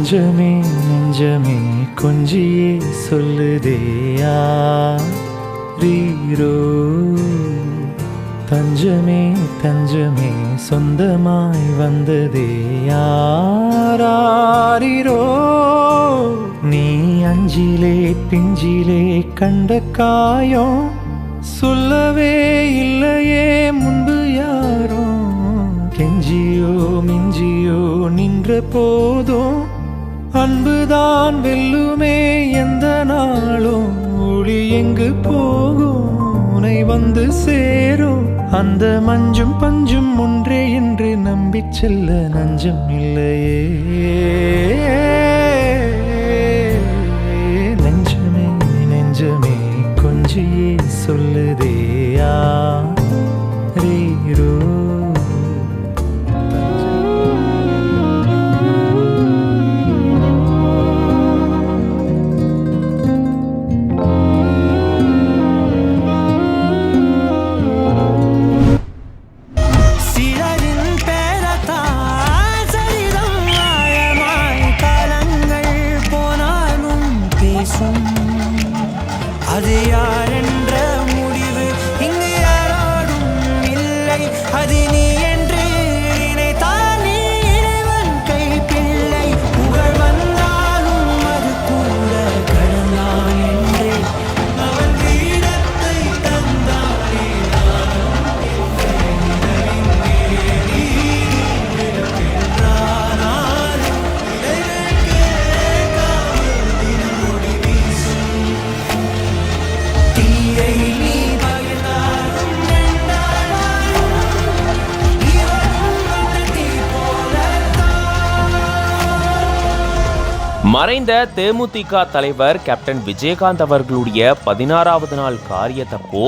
நெஞ்சமே நெஞ்சமே கொஞ்சியே சொல்லுதேயா ரீரோ, தஞ்சமே தஞ்சமே சொந்தமாய் வந்ததே யாரோ. நீ அஞ்சிலே பிஞ்சிலே கண்ட காயம் சொல்லவே இல்லையே முன்பு யாரும். கெஞ்சியோ மிஞ்சியோ நின்ற போதும் அன்புதான் வெல்லுமே எந்த நாளும். ஒளி எங்கு போகும் உனை வந்து சேரும். அந்த மஞ்சும் பஞ்சும் ஒன்றே என்று நம்பி செல்ல நஞ்சம் இல்லையே. நெஞ்சமே நெஞ்சமே கொஞ்சியே சொல்லுதேயா ரீரோ. அது யாரென்ற முடிவு இங்கு யாரோடும் இல்லை. அது நீ என்று நினைத்தால் நீ இறைவன் கை பிள்ளை. புகழ் வந்தாலும் அது கூட கடந்தான் என்றே அவன் வீரத்தை தந்தானே. மறைந்த தேமுதிக தலைவர் கேப்டன் விஜயகாந்த் அவர்களுடைய 16வது நாள் காரியத்தப்போ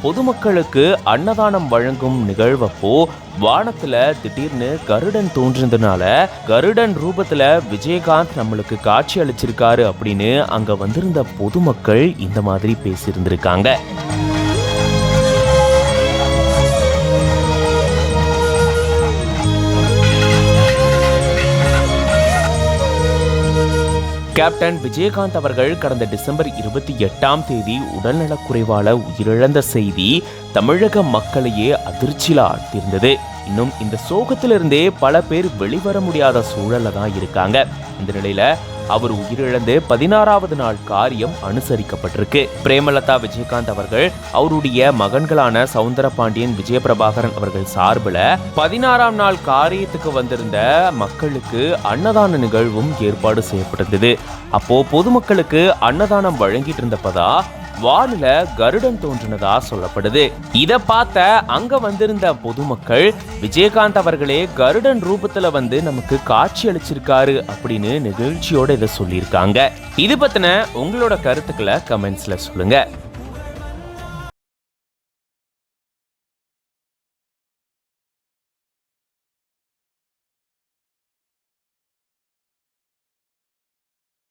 பொதுமக்களுக்கு அன்னதானம் வழங்கும் நிகழ்வப்போ வானத்துல திடீர்னு கருடன் தோன்றினதுனால கருடன் ரூபத்துல விஜயகாந்த் நம்மளுக்கு காட்சி அளிச்சிருக்காரு அப்படின்னு அங்க வந்திருந்த பொதுமக்கள் இந்த மாதிரி பேசியிருந்திருக்காங்க. கேப்டன் விஜயகாந்த் அவர்கள் கடந்த டிசம்பர் 28ஆம் தேதி உடல்நலக்குறைவால உயிரிழந்த செய்தி தமிழக மக்களையே அதிர்ச்சியில ஆழ்த்தியிருந்தது. இன்னும் இந்த சோகத்திலிருந்தே பல பேர் வெளிவர முடியாத சூழல்ல தான் இருக்காங்க. இந்த நிலையில அவர் உயிரிழந்து 16வது நாள் காரியம் அனுசரிக்கப்பட்டிருக்கு. பிரேமலதா விஜயகாந்த் அவர்கள் அவருடைய மகன்களான சவுந்தரபாண்டியன் விஜயபிரபாகரன் அவர்கள் சார்பில் 16ஆம் நாள் காரியத்துக்கு வந்திருந்த மக்களுக்கு அன்னதான நிகழ்வும் ஏற்பாடு செய்யப்பட்டிருந்தது. அப்போ பொதுமக்களுக்கு அன்னதானம் வழங்கிட்டு இருந்தப்பதா வானில கருடன் தோன்றினதா சொல்லப்படுது. இத பார்த்த அங்க வந்திருந்த பொதுமக்கள் விஜயகாந்த் அவர்களே கருடன் ரூபத்துல வந்து நமக்கு காட்சி அளிச்சிருக்காரு அப்படின்னு நிகழ்ச்சியோட இதை சொல்லியிருக்காங்க. இது பத்தின உங்களோட கருத்துக்களை கமெண்ட்ஸ்ல சொல்லுங்க.